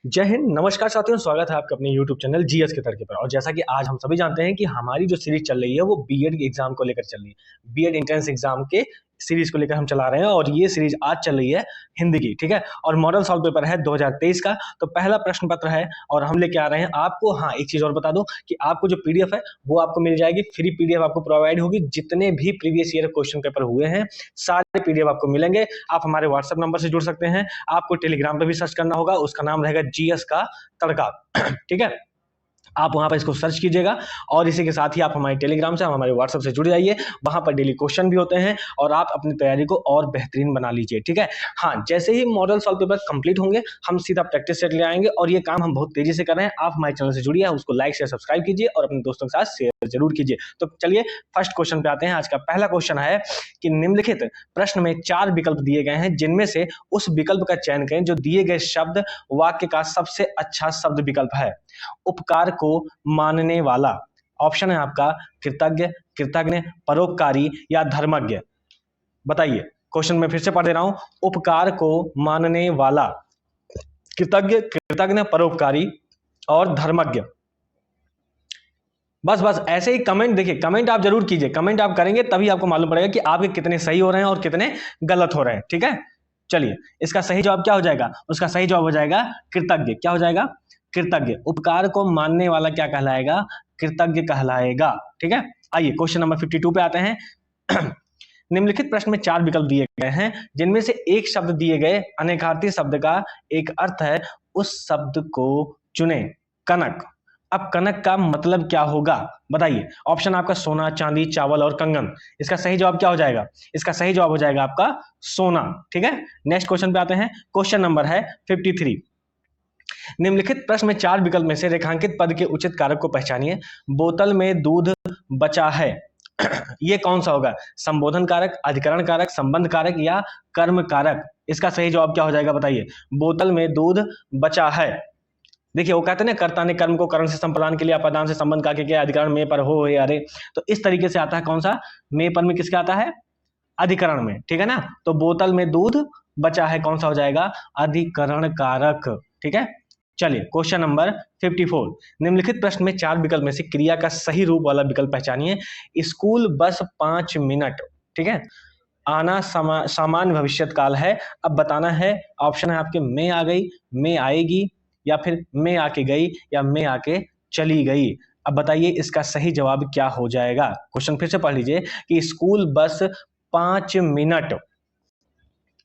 जय हिंद, नमस्कार साथियों, स्वागत है आपका अपने YouTube चैनल जीएस के तड़के पर। और जैसा कि आज हम सभी जानते हैं कि हमारी जो सीरीज चल रही है वो बीएड के एग्जाम को लेकर चल रही है। बीएड एंट्रेंस एग्जाम के सीरीज को लेकर हम चला रहे हैं और ये सीरीज आज चल रही है हिंदी की, ठीक है। और मॉडल सॉल्व पेपर है 2023 का। तो पहला प्रश्न पत्र है और हम लेके आ रहे हैं आपको। हाँ, एक चीज और बता दूं कि आपको जो पीडीएफ है वो आपको मिल जाएगी, फ्री पीडीएफ आपको प्रोवाइड होगी। जितने भी प्रीवियस ईयर क्वेश्चन पेपर हुए हैं सारे पीडीएफ आपको मिलेंगे। आप हमारे व्हाट्सएप नंबर से जुड़ सकते हैं, आपको टेलीग्राम पे भी सर्च करना होगा, उसका नाम रहेगा जीएस का तड़का। ठीक है, आप वहां पर इसको सर्च कीजिएगा और इसी के साथ ही आप हमारे टेलीग्राम से, हमारे व्हाट्सएप से जुड़ जाइए। वहां पर डेली क्वेश्चन भी होते हैं और आप अपनी तैयारी को और बेहतरीन बना लीजिए, ठीक है। हाँ, जैसे ही मॉडल सॉल्व पेपर कंप्लीट होंगे हम सीधा प्रैक्टिस सेट ले आएंगे और ये काम हम बहुत तेजी से कर रहे हैं। आप हमारे चैनल से जुड़िए, उसको लाइक शेयर सब्सक्राइब कीजिए और अपने दोस्तों के साथ शेयर जरूर कीजिए। तो चलिए फर्स्ट क्वेश्चन पे आते हैं। आज का पहला क्वेश्चन है कि निम्नलिखित प्रश्न में 4 विकल्प दिए गए हैं, जिनमें से उस विकल्प का चयन करें जो दिए गए शब्द वाक्य का सबसे अच्छा शब्द विकल्प है। उपकार को मानने वाला, ऑप्शन है आपका कृतज्ञ, कृतज्ञ, परोपकारी या धर्मज्ञ। बताइए, क्वेश्चन में फिर से पढ़ दे रहा हूं। उपकार को मानने वाला, कृतज्ञ, कृतज्ञ, परोपकारी और धर्मज्ञ। बस ऐसे ही कमेंट, देखिए कमेंट आप जरूर कीजिए। कमेंट आप करेंगे तभी आपको मालूम पड़ेगा कि आपके कितने सही हो रहे हैं और कितने गलत हो रहे हैं, ठीक है। चलिए, इसका सही जवाब क्या हो जाएगा? उसका सही जवाब हो जाएगा कृतज्ञ। क्या हो जाएगा? कृतज्ञ। उपकार को मानने वाला क्या कहलाएगा? कृतज्ञ कहलाएगा, ठीक है। आइए क्वेश्चन नंबर 52 पे आते हैं। निम्नलिखित प्रश्न में 4 विकल्प दिए गए हैं, जिनमें से एक शब्द दिए गए अनेकार्थी शब्द का एक अर्थ है, उस शब्द को चुने। कनक। अब कनक का मतलब क्या होगा? बताइए। ऑप्शन आपका सोना, चांदी, चावल और कंगन। इसका सही जवाब क्या हो जाएगा? इसका सही जवाब हो जाएगा आपका सोना, ठीक है। नेक्स्ट क्वेश्चन पे आते हैं। क्वेश्चन नंबर है 53। निम्नलिखित प्रश्न में 4 विकल्प में से रेखांकित पद के उचित कारक को पहचानिए। बोतल में दूध बचा है, ये कौन सा होगा? संबोधन कारक, अधिकरण कारक, संबंध कारक या कर्म कारक? इसका सही जवाब क्या हो जाएगा? बताइए। बोतल में दूध बचा है। देखिए, वो कहते हैं ना, कर्ता ने कर्म को करण से संप्रदान के लिए अपदान से संबंध का किया, अधिकरण में पर हो अरे। तो इस तरीके से आता है कौन सा? में पर में किसका आता है? अधिकरण में, ठीक है ना। तो बोतल में दूध बचा है कौन सा हो जाएगा? अधिकरण कारक, ठीक है। चलिए क्वेश्चन नंबर 54। निम्नलिखित प्रश्न में 4 विकल्प में से क्रिया का सही रूप वाला विकल्प पहचानिए। स्कूल बस 5 मिनट, ठीक है। आना सामान्य भविष्यत काल है। अब बताना है, ऑप्शन है आपके में आ गई, में आएगी या फिर में आके गई या में आके चली गई। अब बताइए इसका सही जवाब क्या हो जाएगा? क्वेश्चन फिर से पढ़ लीजिए कि स्कूल बस 5 मिनट।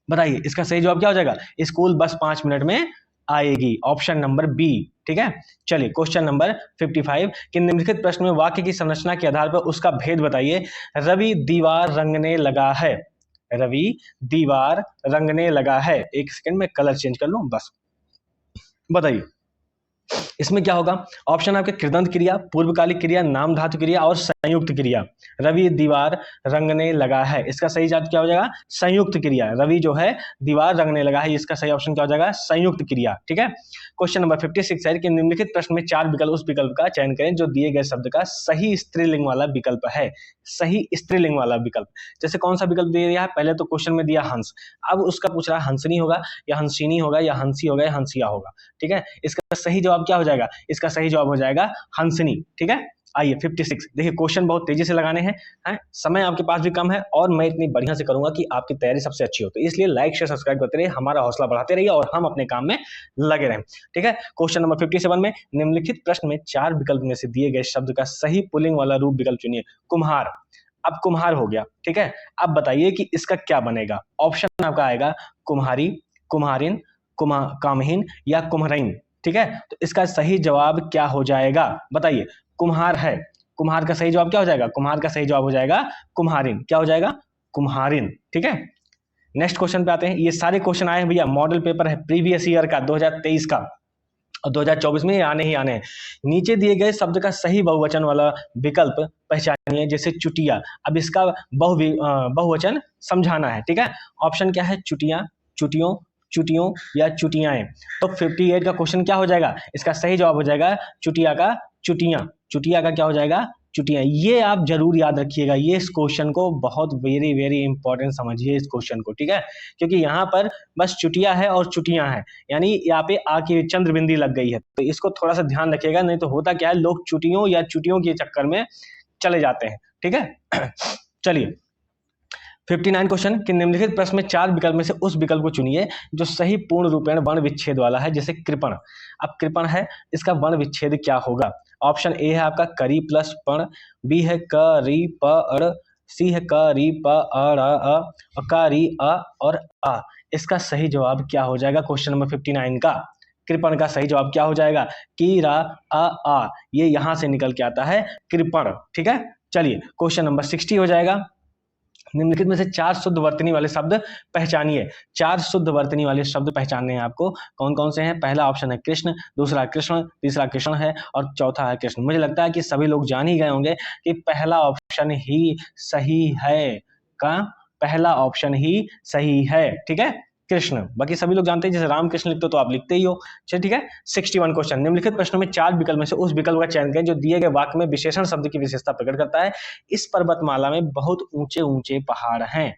बताइए इसका सही जवाब क्या हो जाएगा? स्कूल बस 5 मिनट में आएगी, ऑप्शन नंबर बी, ठीक है। चलिए क्वेश्चन नंबर 55 कि निम्नलिखित प्रश्न में वाक्य की संरचना के आधार पर उसका भेद बताइए। रवि दीवार रंगने लगा है। रवि दीवार रंगने लगा है। एक सेकंड में कलर चेंज कर लूं बस। बताइए इसमें क्या होगा? ऑप्शन आपके कृदंत क्रिया, पूर्वकालिक क्रिया, नाम धातु क्रिया और संयुक्त क्रिया। रवि दीवार रंगने लगा है, इसका सही जवाब क्या हो जाएगा? संयुक्त क्रिया। रवि जो है दीवार रंगने लगा है, इसका सही ऑप्शन क्या हो जाएगा? संयुक्त क्रिया, ठीक है। क्वेश्चन नंबर 56 है कि निम्नलिखित प्रश्न में 4 विकल्प, उस विकल्प का चयन करें जो दिए गए शब्द का सही स्त्रीलिंग वाला विकल्प है। सही स्त्रीलिंग वाला विकल्प, जैसे कौन सा विकल्प दिया है? पहले तो क्वेश्चन में दिया हंस, अब उसका पूछ रहा है हंसनी होगा या हंसिनी होगा या हंसी होगा या हंसिया होगा, ठीक है। इसका सही जवाब क्या हो जाएगा? इसका सही जवाब हो जाएगा हंसनी, ठीक है। आइए 56। देखिए क्वेश्चन बहुत तेजी से लगाने हैं, समय आपके पास भी कम है और मैं इतनी बढ़िया से करूंगा कि आपकी तैयारी सबसे अच्छी हो। तो इसलिए लाइक शेयर सब्सक्राइब करते रहिए, हमारा हौसला बढ़ाते रहिए और हम अपने काम में लगे रहें, ठीक है। क्वेश्चन नंबर 57 में निम्नलिखित प्रश्न में 4 विकल्प में से दिए गए शब्द का सही पुल्लिंग वाला रूप विकल्प चुनिए। कुम्हार। अब कुम्हार हो गया, ठीक है। अब बताइए कि इसका क्या बनेगा? ऑप्शन आपका आएगा कुम्हारी, कुम्हारिन, कामहीन या कुम्हरइन, ठीक है। तो इसका सही जवाब क्या हो जाएगा? बताइए। कुम्हार है, कुम्हार का सही जवाब क्या हो जाएगा? कुम्हार का सही जवाब हो जाएगा कुम्हारिन। क्या हो जाएगा? कुम्हारिन, ठीक है। नेक्स्ट क्वेश्चन पे आते हैं। ये सारे क्वेश्चन आए हैं भैया, मॉडल पेपर है प्रीवियस ईयर का 2023 का और 2024 में आने ही आने हैं। नीचे दिए गए शब्द का सही बहुवचन वाला विकल्प पहचानिए, जैसे चुटिया। अब इसका बहुवचन समझाना है, ठीक है। ऑप्शन क्या है? चुटिया, चुटियों, चुटियों या चुटियाएं। तो 58 का क्वेश्चन क्या हो जाएगा? इसका सही जवाब हो जाएगा चुटिया का चुटियां। चुटिया का क्या हो जाएगा? चुटियां, ये आप जरूर याद रखिएगा, ये इस क्वेश्चन को बहुत वेरी वेरी इंपॉर्टेंट समझिए इस क्वेश्चन को, ठीक है, क्योंकि यहाँ पर बस चुटिया है और चुटियां हैं, यानी यहाँ पे आ की चंद्र बिंदी लग गई है, तो इसको थोड़ा सा ध्यान रखिएगा, नहीं तो होता क्या है, लोग चुटियों या चुटियों के चक्कर में चले जाते हैं, ठीक है। चलिए 59 क्वेश्चन कि निम्नलिखित प्रश्न में 4 विकल्प में से उस विकल्प को चुनिए जो सही पूर्ण रूपेण वर्ण विच्छेद वाला है, जैसे कृपण। अब कृपण है, इसका वर्ण विच्छेद क्या होगा? ऑप्शन ए है आपका करी प्लस पण, बी है क री प अड़, सी है क री प अड़ अ, क री अ और आ। इसका सही जवाब क्या हो जाएगा क्वेश्चन नंबर 59 का? कृपण का सही जवाब क्या हो जाएगा? की रा आ, ये यहां से निकल के आता है कृपण, ठीक है। चलिए क्वेश्चन नंबर 60 हो जाएगा, निम्नलिखित में से 4 शुद्ध वर्तनी वाले शब्द पहचानिए। 4 शुद्ध वर्तनी वाले शब्द पहचानने हैं आपको, कौन कौन से हैं? पहला ऑप्शन है कृष्ण, दूसरा कृष्ण, तीसरा कृष्ण है और चौथा है कृष्ण। मुझे लगता है कि सभी लोग जान ही गए होंगे कि पहला ऑप्शन ही सही है, का पहला ऑप्शन ही सही है, ठीक है, कृष्ण। बाकी सभी लोग जानते हैं, जैसे राम कृष्ण लिखते हो तो आप लिखते ही हो, चलिए ठीक है। 61 क्वेश्चन, निम्नलिखित प्रश्नों में 4 विकल्प में से उस विकल्प का चयन करें जो दिए गए वाक्य में विशेषण शब्द की विशेषता प्रकट करता है। इस पर्वतमाला में बहुत ऊंचे ऊंचे पहाड़ हैं।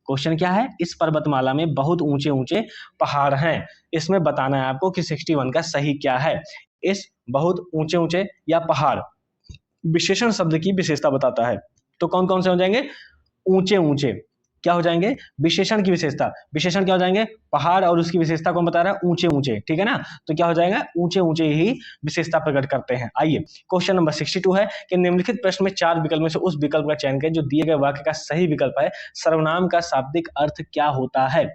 क्वेश्चन क्या है? इस पर्वतमाला में बहुत ऊंचे ऊंचे पहाड़ हैं। इसमें बताना है आपको कि 61 का सही क्या है। इस बहुत ऊंचे ऊंचे या पहाड़ विशेषण शब्द की विशेषता बताता है, तो कौन कौन से हो जाएंगे? ऊंचे ऊंचे क्या हो जाएंगे? विशेषण की विशेषता। विशेषण क्या हो जाएंगे? पहाड़, और उसकी विशेषता कौन बता रहा है? ऊंचे ऊंचे, ठीक है ना, तो क्या हो जाएगा? ऊंचे ऊंचे ही विशेषता प्रकट करते हैं। आइए क्वेश्चन नंबर 62 है कि निम्नलिखित प्रश्न में 4 विकल्प में से उस विकल्प का चयन करें जो दिए गए वाक्य का सही विकल्प है। सर्वनाम का शाब्दिक अर्थ क्या होता है?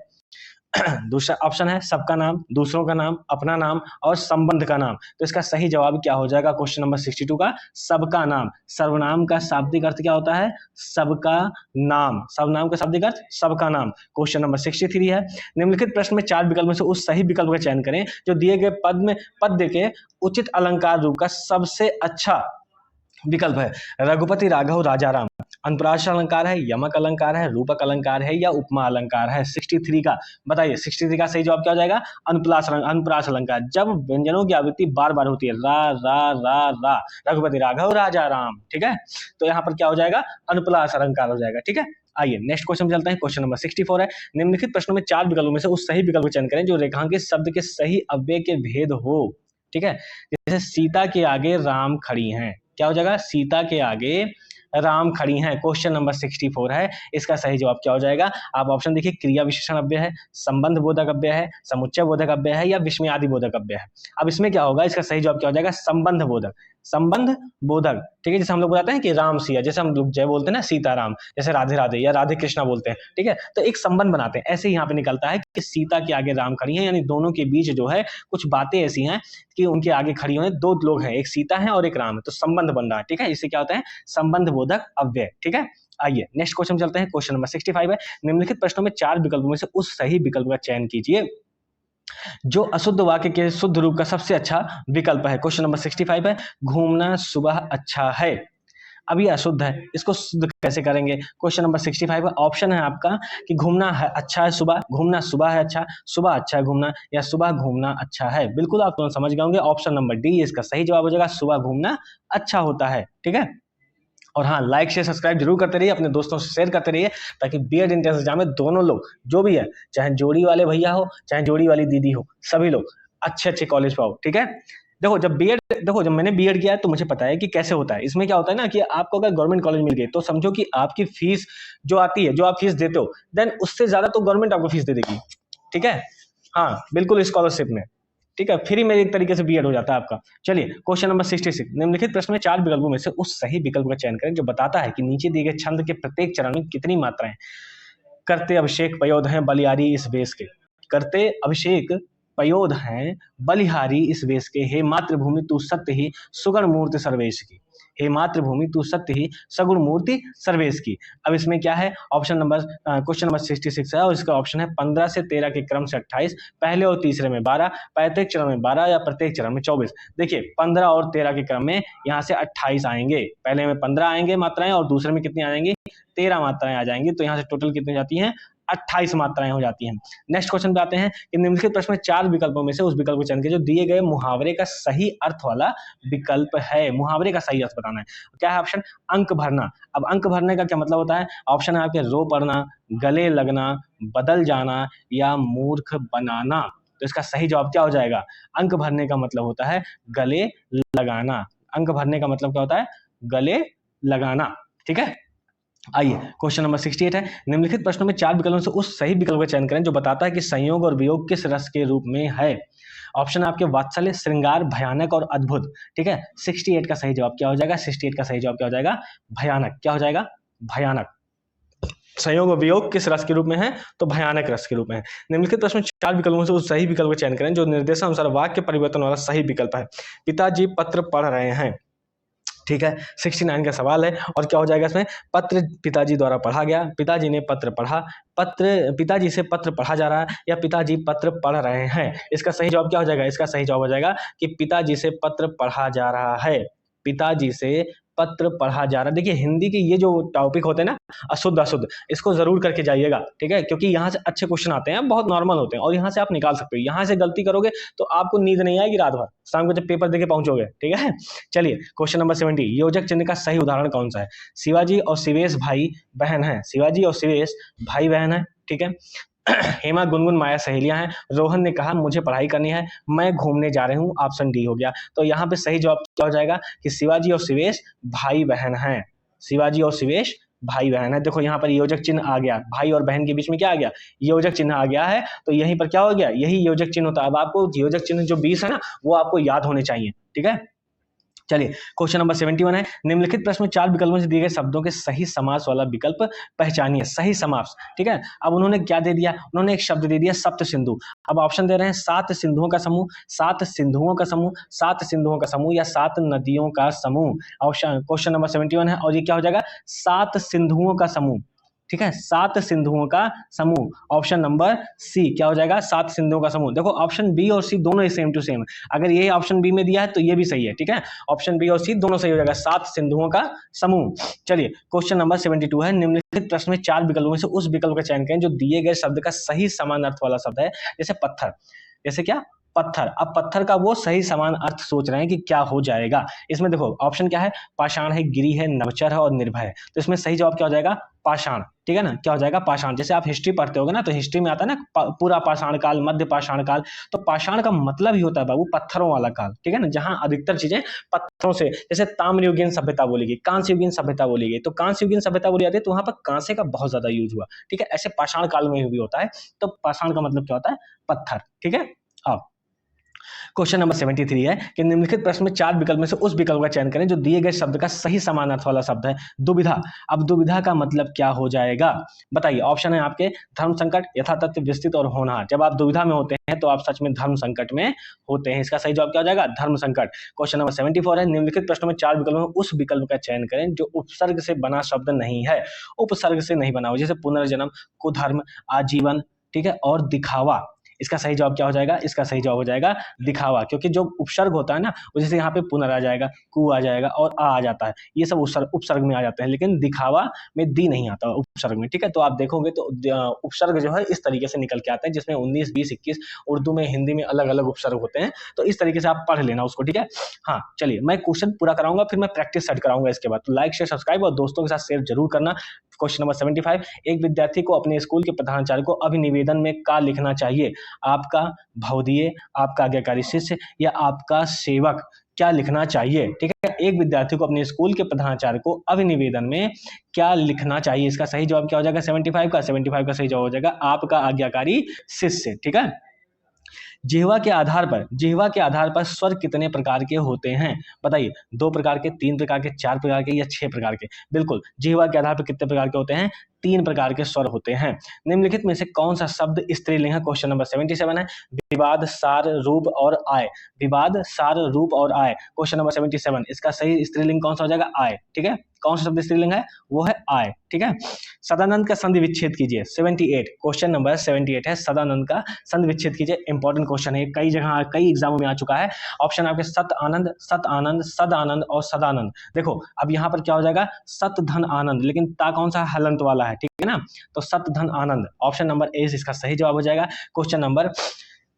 दूसरा ऑप्शन है सबका नाम, दूसरों का नाम, अपना नाम और संबंध का नाम। तो इसका सही जवाब क्या हो जाएगा क्वेश्चन नंबर 62 का? सबका नाम। सर्वनाम का शाब्दिक अर्थ क्या होता है? सबका नाम। सर्वनाम का शाब्दिक अर्थ सबका नाम। क्वेश्चन नंबर 63 है, निम्नलिखित प्रश्न में 4 विकल्प में से उस सही विकल्प का चयन करें जो दिए गए पद्य के उचित अलंकार रूप का सबसे अच्छा विकल्प है। रघुपति राघव राजा राम अनुप्रास अलंकार है, यमक अलंकार है, रूपक अलंकार है या उपमा अलंकार है? 63 का बताइए। 63 का सही जवाब क्या हो जाएगा? अनुप्रास अलंकार। जब व्यंजनों की आवृत्ति बार बार होती है, रा रा रा रा, रघुपति राघव राजा राम, ठीक है, तो यहाँ पर क्या हो जाएगा? अनुप्रास अलंकार हो जाएगा, ठीक है। आइए नेक्स्ट क्वेश्चन चलते हैं। क्वेश्चन नंबर 64 है, निम्नलिखित प्रश्नों में 4 विकल्पों में से उस सही विकल्प का चयन करें जो रेखांकित शब्द के सही अव्यय के भेद हो, ठीक है। जैसे सीता के आगे राम खड़ी हैं, क्या हो जाएगा? सीता के आगे राम खड़ी हैं। क्वेश्चन नंबर 64 है, इसका सही जवाब क्या हो जाएगा? आप ऑप्शन देखिए, क्रिया विशेषण अव्यय है, संबंध बोधक अव्यय है, समुच्चय बोधक अव्यय है या विस्मयादि बोधक अव्यय है? अब इसमें क्या होगा? इसका सही जवाब क्या हो जाएगा? संबंध बोधक। संबंध बोधक, ठीक है। जैसे हम लोग बताते हैं कि राम सिया, जैसे हम लोग जय बोलते हैं ना, सीताराम, जैसे राधे राधे या राधे कृष्णा बोलते हैं, ठीक है, तो एक संबंध बनाते हैं। ऐसे ही यहाँ पे निकलता है कि सीता के आगे राम खड़ी हैं, यानी दोनों के बीच जो है कुछ बातें ऐसी हैं कि उनके आगे खड़ी हुई 2 लोग हैं, एक सीता है और एक राम है, तो संबंध बन रहा है, ठीक है। इससे क्या होता है? संबंध बोधक अव्यय, ठीक है। आइए नेक्स्ट क्वेश्चन चलते हैं। क्वेश्चन नंबर 65 है, निम्नलिखित प्रश्नों में 4 विकल्पों में से उस सही विकल्प का चयन कीजिए जो अशुद्ध वाक्य के शुद्ध रूप का सबसे अच्छा विकल्प है। क्वेश्चन नंबर 65 है, घूमना सुबह अच्छा है। अब ये अशुद्ध है, इसको शुद्ध कैसे करेंगे? क्वेश्चन नंबर 65 का ऑप्शन है आपका कि घूमना है अच्छा है सुबह, घूमना सुबह है अच्छा, सुबह अच्छा है घूमना, या सुबह घूमना अच्छा है। बिल्कुल आप तो समझ गए होंगे, ऑप्शन नंबर डी इसका सही जवाब हो जाएगा, सुबह घूमना अच्छा होता है, ठीक है। और हाँ, लाइक शेयर सब्सक्राइब जरूर करते रहिए, अपने दोस्तों से शेयर करते रहिए, ताकि बीएड एंट्रेंस एग्जाम में दोनों लोग जो भी है, चाहे जोड़ी वाले भैया हो चाहे जोड़ी वाली दीदी हो, सभी लोग अच्छे अच्छे कॉलेज पाओ, ठीक है। जब मैंने बीएड किया है तो मुझे पता है कि कैसे होता है। इसमें क्या होता है ना कि आपको अगर गवर्नमेंट कॉलेज मिल गई तो समझो कि आपकी फीस जो आती है, जो आप फीस देते हो, देन उससे ज्यादा तो गवर्नमेंट आपको फीस दे देगी, ठीक है। हाँ बिल्कुल, स्कॉलरशिप में, ठीक है, फ्री में एक तरीके से बीएड हो जाता है आपका। चलिए क्वेश्चन नंबर 66, निम्नलिखित प्रश्न में 4 विकल्पों में से उस सही विकल्प का चयन करें जो बताता है कि नीचे दिए गए छंद के प्रत्येक चरण में कितनी मात्राएं करते अभिषेक पयोध हैं बलिहारी इस वेश के। करते अभिषेक पयोध हैं बलिहारी इस वेश के, हे मातृभूमि तू सत्य ही सुगण मूर्ति सर्वेश की। हे मातृभूमि तू सत्य ही सगुण मूर्ति सर्वेश की। अब इसमें क्या है? ऑप्शन नंबर क्वेश्चन नंबर 66 है और इसका ऑप्शन है 15 से 13 के क्रम से 28, पहले और तीसरे में 12, प्रत्येक चरण में 12 या प्रत्येक चरण में 24। देखिए 15 और 13 के क्रम में यहाँ से 28 आएंगे, पहले में 15 आएंगे मात्राएं और दूसरे में कितनी आ जाएंगी? 13 मात्राएं आ जाएंगी, तो यहाँ से टोटल कितनी जाती हैं? 28 मात्राएं हो जाती हैं। नेक्स्ट क्वेश्चन पे आते हैं कि निम्नलिखित प्रश्न में 4 विकल्पों में से उस विकल्प को चयन कीजिए जो दिए गए मुहावरे का सही अर्थ वाला विकल्प है। मुहावरे का सही अर्थ बताना है। क्या है ऑप्शन? अंक भरना। अब अंक भरने का क्या मतलब होता है? ऑप्शन है आपके रो पड़ना, गले लगना, बदल जाना या मूर्ख बनाना। तो इसका सही जवाब क्या हो जाएगा? अंक भरने का मतलब होता है गले लगाना। अंक भरने का मतलब क्या होता है? गले लगाना। ठीक है, आइए क्वेश्चन नंबर 68 है। निम्नलिखित प्रश्नों में 4 विकल्पों से उस सही विकल्प का चयन करें जो बताता है कि संयोग और वियोग किस रस के रूप में है। ऑप्शन है आपके वात्सल्य, श्रृंगार, भयानक और अद्भुत। ठीक है, 68 का सही जवाब क्या हो जाएगा? 68 का सही जवाब क्या हो जाएगा? भयानक। क्या हो जाएगा? भयानक। संयोग और वियोग किस रस के रूप में है? तो भयानक रस के रूप में है। निम्नलिखित प्रश्न में 4 विकल्पों से उस सही विकल्प का चयन करें जो निर्देशानुसार वाक्य परिवर्तन वाला सही विकल्प है। पिताजी पत्र पढ़ रहे हैं। ठीक है, 69 का सवाल है और क्या हो जाएगा इसमें? पत्र पिताजी द्वारा पढ़ा गया, पिताजी ने पत्र पढ़ा, पत्र पिताजी से पत्र पढ़ा जा रहा है या पिताजी पत्र पढ़ रहे हैं। इसका सही जवाब क्या हो जाएगा? इसका सही जवाब हो जाएगा कि पिताजी से पत्र पढ़ा जा रहा है। पिताजी से पत्र पढ़ा जा रहा है। देखिए हिंदी के ये जो टॉपिक होते हैं ना, अशुद्ध अशुद्ध, इसको जरूर करके जाइएगा। ठीक है, क्योंकि यहाँ से अच्छे क्वेश्चन आते हैं, बहुत नॉर्मल होते हैं और यहाँ से आप निकाल सकते हो। यहाँ से गलती करोगे तो आपको नींद नहीं आएगी रात भर, शाम को जब पेपर देके पहुंचोगे। ठीक है, चलिए क्वेश्चन नंबर 70, योजक चिन्ह का सही उदाहरण कौन सा है? शिवाजी और शिवेश भाई बहन है। शिवाजी और शिवेश भाई बहन है। ठीक है, हेमा गुनगुन माया सहेलियां हैं। रोहन ने कहा मुझे पढ़ाई करनी है, मैं घूमने जा रही हूँ। ऑप्शन डी हो गया। तो यहाँ पे सही जवाब क्या हो जाएगा कि शिवाजी और शिवेश भाई बहन हैं। शिवाजी और शिवेश भाई बहन है। देखो यहाँ पर योजक चिन्ह आ गया, भाई और बहन के बीच में क्या आ गया? योजक चिन्ह आ गया है। तो यहीं पर क्या हो गया? यही योजक चिन्ह होता है। अब आपको योजक चिन्ह जो 20 है ना, वो आपको याद होने चाहिए। ठीक है, चलिए क्वेश्चन नंबर 71 है। निम्नलिखित प्रश्न में 4 विकल्पों से दिए गए शब्दों के सही समास वाला विकल्प पहचानिए। सही समास। ठीक है, अब उन्होंने क्या दे दिया? उन्होंने एक शब्द दे दिया सप्त सिंधु। अब ऑप्शन दे रहे हैं 7 सिंधुओं का समूह, 7 सिंधुओं का समूह, 7 सिंधुओं का समूह या 7 नदियों का समूह। ऑप्शन क्वेश्चन नंबर 71 है और ये क्या हो जाएगा? 7 सिंधुओं का समूह। ठीक है, 7 सिंधुओं का समूह। ऑप्शन नंबर सी क्या हो जाएगा? 7 सिंधुओं का समूह। देखो ऑप्शन बी और सी दोनों ही सेम टू सेम। अगर ये ऑप्शन बी में दिया है तो ये भी सही है। ठीक है, ऑप्शन बी और सी दोनों सही हो जाएगा, 7 सिंधुओं का समूह। चलिए क्वेश्चन नंबर 72 है। निम्नलिखित प्रश्न में 4 विकल्पों में से उस विकल्प का चयन करें जो दिए गए शब्द का सही समान अर्थ वाला शब्द है। जैसे पत्थर, जैसे क्या? पत्थर। अब पत्थर का वो सही समान अर्थ सोच रहे हैं कि क्या हो जाएगा। इसमें देखो ऑप्शन क्या है? पाषाण है, गिरी है, नवचर है और निर्भय है। तो इसमें सही जवाब क्या हो जाएगा? पाषाण। ठीक है ना, क्या हो जाएगा? पाषाण। जैसे आप हिस्ट्री पढ़ते होगे ना, तो हिस्ट्री में आता है ना पूरा पाषाण काल, मध्य पाषाण काल। तो पाषाण का मतलब ही होता है बाबू पत्थरों वाला काल। ठीक है ना, जहां अधिकतर चीजें पत्थरों से, जैसे ताम्रयुगीन सभ्यता बोली गई, कांस्ययुगीन सभ्यता बोली गई। तो कांस्ययुगीन सभ्यता बोली जाती है तो वहां पर कांसे का बहुत ज्यादा यूज हुआ। ठीक है, ऐसे पाषाण काल में भी होता है। तो पाषाण का मतलब क्या होता है? पत्थर। ठीक है, अब क्वेश्चन नंबर 73 है कि निम्नलिखित प्रश्न में 4 विकल्प में से उस विकल्प का चयन करें जो दिए गए शब्द का सही समान अर्थ वाला शब्द है। दुविधा। अब दुविधा का मतलब क्या हो जाएगा? बताइए। ऑप्शन है आपके धर्म संकट, यथातथ्य, विस्तृत और होनहार। जब आप दुविधा में होते हैं तो आप सच में धर्म संकट में होते हैं। इसका सही जवाब क्या हो जाएगा? धर्म संकट। क्वेश्चन नंबर 74 है। निम्नलिखित प्रश्नों में 4 विकल्पों में उस विकल्प का चयन करें जो उपसर्ग से बना शब्द नहीं है। उपसर्ग से नहीं बना हो, जैसे पुनर्जन्म, कुधर्म, आजीवन। ठीक है, और दिखावा। इसका सही जवाब क्या हो जाएगा? इसका सही जवाब हो जाएगा दिखावा, क्योंकि जो उपसर्ग होता है ना, जैसे यहाँ पे पुनर आ जाएगा, कु आ जाएगा और आ जाता है, ये सब उपसर्ग में आ जाते हैं, लेकिन दिखावा में दी नहीं आता उपसर्ग में। ठीक है, तो आप देखोगे तो उपसर्ग जो है इस तरीके से निकल के आते हैं, जिसमें 19, 20, 21 उर्दू में, हिंदी में अलग अलग उपसर्ग होते हैं। तो इस तरीके से आप पढ़ लेना उसको। ठीक है, हाँ चलिए मैं क्वेश्चन पूरा कराऊंगा, फिर मैं प्रैक्टिस सेट कराऊंगा इसके बाद। तो लाइक शेयर सब्सक्राइब और दोस्तों के साथ शेयर जरूर करना। क्वेश्चन नंबर 75, एक विद्यार्थी को अपने स्कूल के प्रधानाचार्य को अभिनिवेदन में क्या लिखना चाहिए? आपका भवदीय, आपका आज्ञाकारी शिष्य या आपका सेवक, क्या लिखना चाहिए? ठीक है, एक विद्यार्थी को अपने स्कूल के प्रधानाचार्य को अभिनिवेदन में क्या लिखना चाहिए? इसका सही जवाब क्या हो जाएगा? 75 का सही जवाब हो जाएगा आपका आज्ञाकारी शिष्य। ठीक है, जिह्वा के आधार पर स्वर कितने प्रकार के होते हैं? बताइए। 2 प्रकार के, 3 प्रकार के, 4 प्रकार के या 6 प्रकार के? बिल्कुल, जिह्वा के आधार पर कितने प्रकार के होते हैं? 3 प्रकार के स्वर होते हैं। निम्नलिखित में से कौन सा शब्द स्त्रीलिंग है? क्वेश्चन नंबर 77 है। विवाद, सार, रूप और आय। विवाद, सार, रूप और आय। क्वेश्चन नंबर 77, इसका सही स्त्रीलिंग कौन सा हो जाएगा? आय। ठीक है, कौन सा शब्द स्त्रीलिंग है? वो है आय। ठीक है, सदानंद का संधि विच्छेद कीजिए। 78, क्वेश्चन नंबर 78 है, सदानंद का संधि विच्छेद कीजिए। इंपॉर्टेंट क्वेश्चन है, कई जगह कई एग्जामों में आ चुका है। ऑप्शन आपके सत आनंद, सद आनंद और सदानंद। देखो अब यहाँ पर क्या हो जाएगा? सत धन आनंद, लेकिन ता कौन सा? हलंत वाला है। है, ठीक है ना। तो सत्य धन आनंद, ऑप्शन नंबर ए इसका सही जवाब हो जाएगा। क्वेश्चन नंबर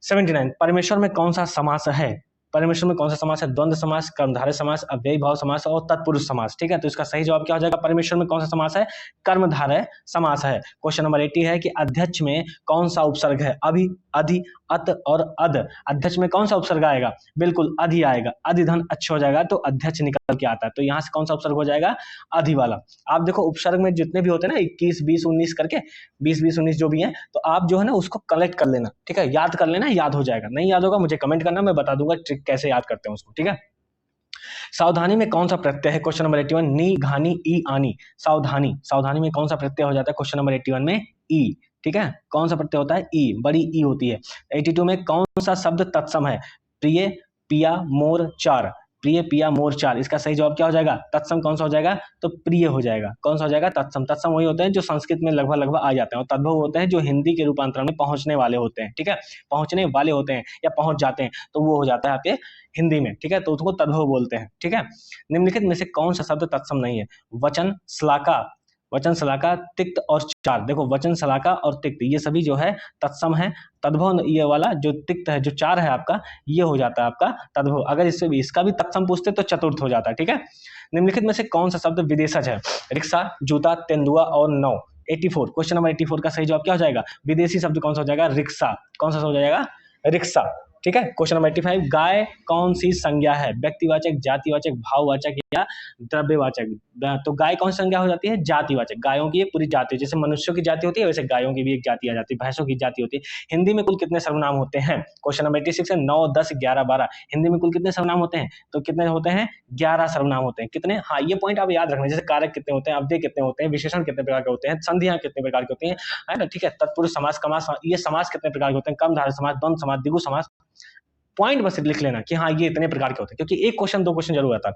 79, परमेश्वर में कौन सा समास है? परमेश्वर में कौन सा समास है? द्वंद्व समास, कर्मधारय समास, अव्ययी भाव समास और तत्पुरुष समास, ठीक है। तो इसका सही जवाब क्या हो जाएगा? परमेश्वर में कौन सा समास है? कर्मधारय समास है। क्वेश्चन नंबर 80 है कि अध्यक्ष में कौन सा उपसर्ग है? अभि, अधि, अत और अद। अध्यक्ष में कौन सा उपसर्ग आएगा? बिल्कुल अधि आएगा। अधिधन अच्छ हो जाएगा तो अध्यक्ष निकल के आता है, तो यहाँ से कौन सा उपसर्ग हो जाएगा? अधि वाला। आप देखो उपसर्ग में जितने भी होते हैं ना 21, 20, 19 करके, 20, 20, 19 जो भी है, तो आप जो है ना उसको कलेक्ट कर लेना, ठीक है, याद कर लेना, याद हो जाएगा। नहीं याद होगा मुझे कमेंट करना, मैं बता दूंगा ट्रिक कैसे याद करते हैं उसको, ठीक है। सावधानी में कौन सा प्रत्यय है? क्वेश्चन नंबर 81, नी, घानी, ई, आनी। सावधानी, सावधानी में कौन सा प्रत्यय हो जाता है? क्वेश्चन नंबर 81 में ई, ठीक है। कौन सा प्रत्यय होता है? ई, बड़ी ई होती है। 82 में कौन सा शब्द तत्सम है? प्रिय, पिया, मोर, चार। प्रिय, पिया, मोर, चार। इसका सही जवाब क्या हो जाएगा? तत्सम कौन सा हो जाएगा? तो प्रिय हो जाएगा। कौन सा हो जाएगा? तत्सम। तत्सम वही होते हैं जो संस्कृत में लगभग लगभग आ जाते हैं, और तद्भव होते हैं जो हिंदी के रूपांतरण में पहुंचने वाले होते हैं, ठीक है। पहुंचने वाले होते हैं या पहुंच जाते हैं, तो वो हो जाता है आपके हिंदी में, ठीक है, तो उसको तद्भव बोलते हैं, ठीक है। निम्नलिखित में से कौन सा शब्द तत्सम नहीं है? वचन, श्लाका, वचन, श्लाका, तिक्त और चार। देखो वचन, श्लाका और तिक्त ये सभी जो है तत्सम है। तद्भव ये वाला जो तिक्त है, जो चार है आपका, ये हो जाता है आपका तद्भव। अगर इससे भी इसका भी तत्सम पूछते तो चतुर्थ हो जाता है, ठीक है। निम्नलिखित में से कौन सा शब्द विदेशज है? रिक्शा, जूता, तेंदुआ और नाव। 84, क्वेश्चन नंबर 84 का सही जवाब क्या हो जाएगा? विदेशी शब्द कौन सा हो जाएगा? रिक्शा। कौन सा हो जाएगा? रिक्शा, ठीक है। क्वेश्चन नंबर 85, गाय कौन सी संज्ञा है? व्यक्तिवाचक, जातिवाचक, भाववाचक या द्रव्यवाचक। तो गाय कौन सी संज्ञा हो जाती है? जातिवाचक। गायों की एक पूरी जाति, जैसे मनुष्यों की जाति होती है वैसे गायों की भी एक जाति आ जाती है, भैंसों की जाति होती है। हिंदी में कुल कितने सर्वनाम होते हैं? क्वेश्चन नंबर 86 है 9, 10, 11, 12। हिंदी में कुल कितने सर्वनाम होते हैं? तो कितने होते हैं? 11 सर्वनाम होते हैं। कितने? हाँ, ये पॉइंट आप याद रखना, जैसे कारक कितने होते हैं, अव्यय कितने होते हैं, विशेषण कितने प्रकार के होते हैं, संधियां कितने प्रकार की होती हैं, है ना, ठीक है। तत्पुरुष समास, समास, ये समास कितने प्रकार के होते हैं, कर्मधारय समास, द्वंद्व समास, द्विगु समास। पॉइंट बस लिख लेना कि हाँ ये इतने प्रकार के होते हैं, क्योंकि एक क्वेश्चन 2 क्वेश्चन जरूर आता है।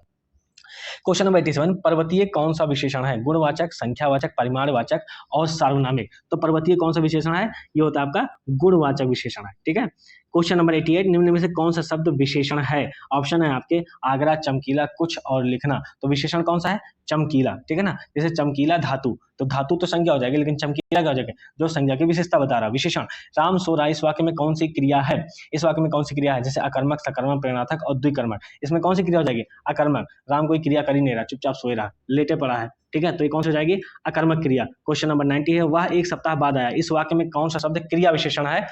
क्वेश्चन नंबर 87, पर्वतीय कौन सा विशेषण है? गुणवाचक, संख्यावाचक, परिमाणवाचक और सार्वनामिक। तो पर्वतीय कौन सा विशेषण है? ये होता है आपका गुणवाचक विशेषण है, ठीक है। क्वेश्चन नंबर 88, निम्न में से कौन सा शब्द विशेषण है? ऑप्शन है आपके आगरा, चमकीला, कुछ और लिखना। तो विशेषण कौन सा है? चमकीला, ठीक है ना। जैसे चमकीला धातु, तो धातु तो संज्ञा हो जाएगी, लेकिन चमकीला क्या हो जाएगा? जो संज्ञा की विशेषता बता रहा विशेषण। राम सो रहा, इस वाक्य में कौन सी क्रिया है? इस वाक्य में कौन सी क्रिया है? जैसे अकर्मक, सकर्मक, प्रेरणार्थक और द्विकर्मक। इसमें कौन सी क्रिया हो जाएगी? अकर्मक। राम कोई क्रिया कर ही नहीं रहा, चुपचाप सोए रहा, लेटे पड़ा है, ठीक है, तो ये कौन सी हो जाएगी? अकर्मक क्रिया। क्वेश्चन नंबर 90 है, वह एक सप्ताह बाद आया। इस वाक्य में कौन सा शब्द क्रिया विशेषण है?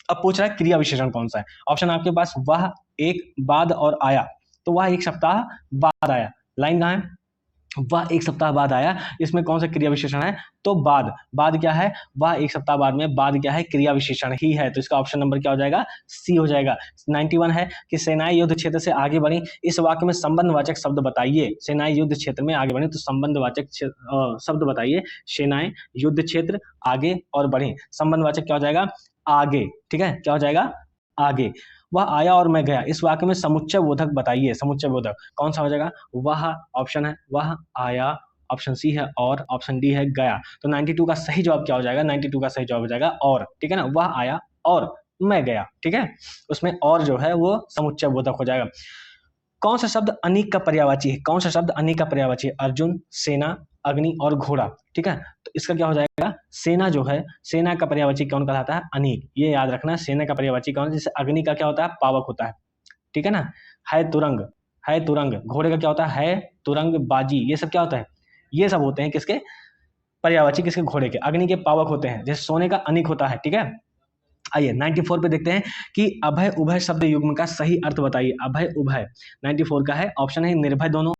अब पूछ रहा है क्रिया विशेषण कौन सा है। ऑप्शन आपके पास वह, एक, बाद और आया। तो वह एक सप्ताह बाद आया, लाइन कहाँ है? वह एक सप्ताह बाद आया, इसमें कौन सा क्रिया विशेषण है? तो बाद। बाद क्या है? वह एक सप्ताह बाद में बाद क्या है? क्रिया विशेषण ही है, तो इसका ऑप्शन नंबर क्या हो जाएगा? सी हो जाएगा। 91 है कि सेनाएं युद्ध क्षेत्र से आगे बढ़ी। इस वाक्य में संबंधवाचक शब्द बताइए। सेनाएं युद्ध क्षेत्र में आगे बढ़ी, तो संबंधवाचक शब्द बताइए। सेनाएं युद्ध क्षेत्र आगे और बढ़ी, संबंधवाचक क्या हो जाएगा? आगे, ठीक है, क्या हो जाएगा? आगे। वह आया और मैं गया, इस वाक्य में समुच्चय बोधक बताइए। समुच्चय बोधक कौन सा हो जाएगा? वह ऑप्शन है, वह आया, ऑप्शन सी है, और ऑप्शन डी है गया। तो 92 का सही जवाब क्या हो जाएगा? 92 का सही जवाब हो जाएगा और, ठीक है ना। वह आया और मैं गया, ठीक है, उसमें और जो है वो समुच्चय बोधक हो जाएगा। कौन सा शब्द अनीक का पर्यायवाची है? कौन सा शब्द अनीक का पर्यायवाची है? अर्जुन, सेना, अग्नि और घोड़ा, ठीक है। तो इसका क्या हो जाएगा? सेना जो है, सेना का पर्यायवाची कौन कहलाता है? अनीक। ये याद रखना, सेना का पर्यायवाची कौन है? जैसे अग्नि का क्या होता है? पावक होता है, ठीक है ना। है तुरंग, है तुरंग। घोड़े का क्या होता है? तुरंग बाजी। ये सब क्या होता है? ये सब होते हैं किसके पर्यायवाची? किसके? घोड़े के। अग्नि के पावक होते हैं। जैसे सोने का अनीक होता है, ठीक है। आइए 94 पे देखते हैं कि अभय उभय शब्द युग्म का सही अर्थ बताइए। अभय उभय 94 का है, ऑप्शन है निर्भय दोनों,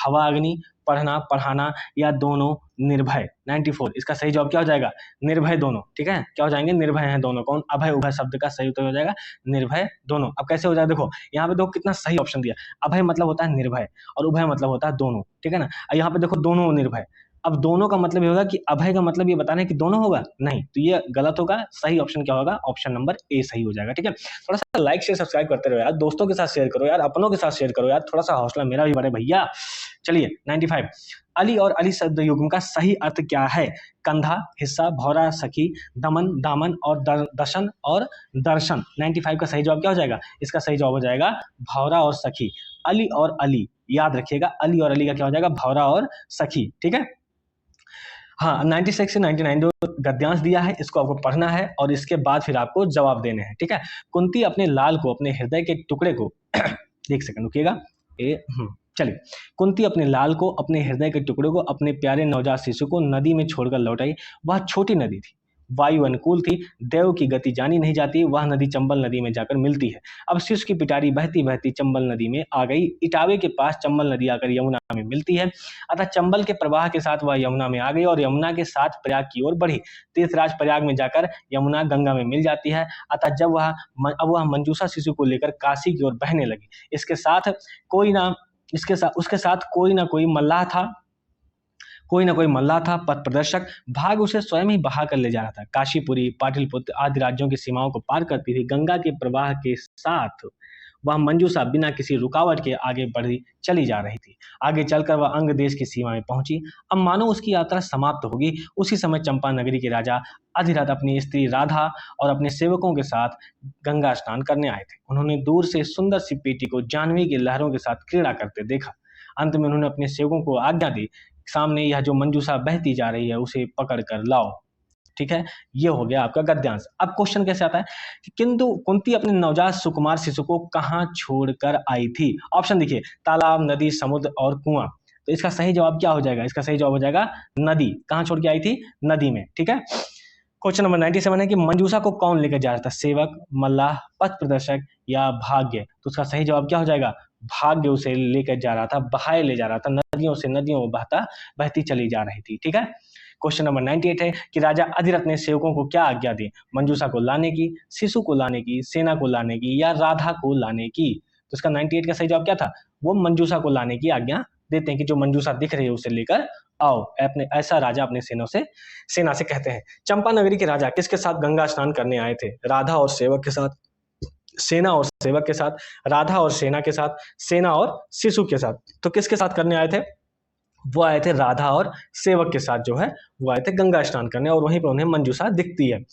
हवा अग्नि, पढ़ना पढ़ाना या दोनों निर्भय। 94 इसका सही जवाब क्या हो जाएगा? निर्भय दोनों, ठीक है। क्या हो जाएंगे? निर्भय हैं दोनों। कौन? अभय उभय शब्द का सही उत्तर हो जाएगा निर्भय दोनों। अब कैसे हो जाएगा? देखो यहाँ पे देखो कितना सही ऑप्शन दिया। अभय मतलब होता है निर्भय और उभय मतलब होता है दोनों, ठीक है ना। यहाँ पे देखो दोनों निर्भय। अब दोनों का मतलब ये होगा कि अभय का मतलब ये बताना है कि दोनों होगा? नहीं, तो ये गलत होगा। सही ऑप्शन क्या होगा? ऑप्शन नंबर ए सही हो जाएगा, ठीक है। थोड़ा सा लाइक शेयर सब्सक्राइब करते रहो यार, दोस्तों के साथ शेयर करो यार, अपनों के साथ शेयर करो यार, थोड़ा सा हौसला मेरा भी बढ़े भैया। चलिए 95, अली और अली शब्द युग्म का सही अर्थ क्या है? कंधा, हिस्सा, भौरा, सखी, दमन, दामन और दर्शन और दर्शन। 95 का सही जवाब क्या हो जाएगा? इसका सही जवाब हो जाएगा भौरा और सखी। अली और अली याद रखिएगा, अली और अली का क्या हो जाएगा? भौरा और सखी, ठीक है। हाँ 96 से 99 जो गद्यांश दिया है इसको आपको पढ़ना है और इसके बाद फिर आपको जवाब देने हैं, ठीक है। कुंती अपने लाल को अपने हृदय के टुकड़े को एक सेकंड रुकिएगा। चलिए, कुंती अपने लाल को अपने हृदय के टुकड़े को अपने प्यारे नवजात शिशु को नदी में छोड़कर लौट आई। वह छोटी नदी थी, वायु अनुकूल थी, देव की गति जानी नहीं जाती। वह नदी चंबल नदी में जाकर मिलती है। अब शिशु की पिटारी बहती बहती चंबल नदी में आ गई। इटावे के पास चंबल नदी आकर यमुना में मिलती है। अतः चंबल के प्रवाह के साथ वह यमुना में आ गई और यमुना के साथ प्रयाग की ओर बढ़ी। तीर्थराज प्रयाग में जाकर यमुना गंगा में मिल जाती है। अतः जब वह मंजूषा शिशु को लेकर काशी की ओर बहने लगी। उसके साथ कोई ना कोई मल्लाह था, पथ प्रदर्शक। भाग उसे स्वयं ही बहा कर ले जा रहा था। काशीपुरी, पाटलिपुत्र आदि राज्यों की सीमाओं को पार करती थी। गंगा के प्रवाह के साथ वह मंजूषा बिना किसी रुकावट के आगे बढ़ी चली जा रही थी। आगे चलकर वह अंग देश की सीमा में पहुंची। अब मानो उसकी यात्रा समाप्त होगी। उसी समय चंपा नगरी के राजा अधिरथ अपनी स्त्री राधा और अपने सेवकों के साथ गंगा स्नान करने आए थे। उन्होंने दूर से सुंदर सी बेटी को जाह्नवी की लहरों के साथ क्रीड़ा करते देखा। अंत में उन्होंने अपने सेवकों को आज्ञा दी, सामने यह जो मंजूषा बहती जा रही है उसे पकड़ कर लाओ। ठीक है, ये हो गया आपका गद्यांश। अब क्वेश्चन कैसे आता है कि किंतु कुंती अपने नवजात सुकुमार शिशु को कहां छोड़कर आई थी? ऑप्शन देखिए, तालाब, नदी, समुद्र और कुआं। तो इसका सही जवाब क्या हो जाएगा? इसका सही जवाब हो जाएगा नदी। कहां छोड़ के आई थी? नदी में। ठीक है। क्वेश्चन नंबर 97 है कि मंजूषा को कौन लेकर जा रहा था? सेवक, मल्लाह, पथ प्रदर्शक या भाग्य? तो उसका सही जवाब क्या हो जाएगा? भाग्य उसे लेकर जा रहा था, बहाए ले जा रहा था। नदियों से नदियों बहती चली जा रही थी। ठीक है। क्वेश्चन नंबर 98 है कि राजा अधिरथ ने सेवकों को क्या आज्ञा दी? मंजूषा को लाने की, शिशु को लाने की, सेना को लाने की या राधा को लाने की? तो इसका 98 का सही जवाब क्या था? वो मंजूषा को लाने की आज्ञा देते हैं कि जो मंजूषा दिख रही है उसे लेकर आओ। ऐसा राजा अपने सेना से कहते हैं। चंपा नगरी के राजा किसके साथ गंगा स्नान करने आए थे? राधा और सेवक के साथ, सेना और सेवक के साथ, राधा और सेना के साथ, सेना और शिशु के साथ। तो किसके साथ करने आए थे? वो आए थे राधा और सेवक के साथ, जो है वो आए थे गंगा स्नान करने, और वहीं पर उन्हें मंजूषा दिखती है।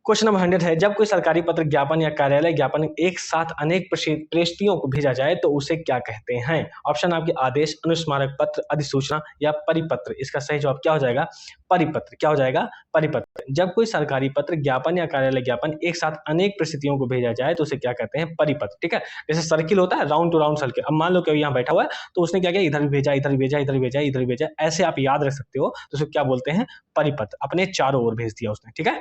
क्वेश्चन नंबर 100 है, जब कोई सरकारी पत्र, ज्ञापन या कार्यालय ज्ञापन एक साथ अनेक प्रेषियों को भेजा जाए तो उसे क्या कहते हैं? ऑप्शन आपके आदेश, अनुस्मारक पत्र, अधिसूचना या परिपत्र। इसका सही जवाब क्या हो जाएगा? परिपत्र। क्या हो जाएगा? परिपत्र। जब कोई सरकारी पत्र, ज्ञापन या कार्यालय ज्ञापन एक साथ अनेक परिस्थितियों को भेजा जाए तो उसे क्या कहते हैं? परिपत्र। ठीक है। जैसे सर्किल होता है, राउंड टू राउंड सर्किल। अब मान लो कि यहाँ बैठा हुआ है तो उसने क्या किया? इधर भी भेजा, इधर भी भेजा, इधर भी भेजा, इधर भी भेजा। ऐसे आप याद रख सकते हो। तो उसे क्या बोलते हैं? परिपत्र। अपने चारों ओर भेज दिया उसने। ठीक है,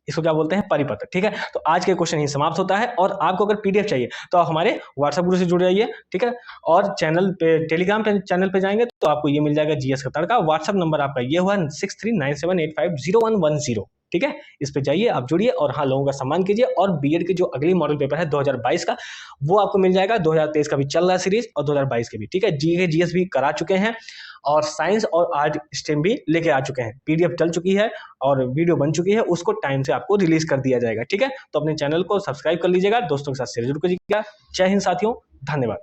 इसको क्या बोलते हैं? परिपत्र। ठीक है। तो आज के क्वेश्चन ही समाप्त होता है। और आपको अगर पीडीएफ चाहिए तो आप हमारे व्हाट्सएप ग्रुप से जुड़ जाइए। ठीक है। और चैनल पे, टेलीग्राम पे चैनल पे जाएंगे तो आपको ये मिल जाएगा जीएस का तड़का। व्हाट्सएप नंबर आपका ये हुआ 6397850110। ठीक है, इस पे जाइए, आप जुड़िए और हाँ, लोगों का सम्मान कीजिए। और बीएड के जो अगली मॉडल पेपर है 2022 का, वो आपको मिल जाएगा। 2023 का भी चल रहा है सीरीज और 2022 के भी। ठीक है, जीके जीएस भी करा चुके हैं और साइंस और आर्ट स्ट्रीम भी लेके आ चुके हैं। पीडीएफ चल चुकी है और वीडियो बन चुकी है, उसको टाइम से आपको रिलीज कर दिया जाएगा। ठीक है, तो अपने चैनल को सब्सक्राइब कर लीजिएगा, दोस्तों के साथ शेयर जरूर कीजिएगा। जय हिंद साथियों, धन्यवाद।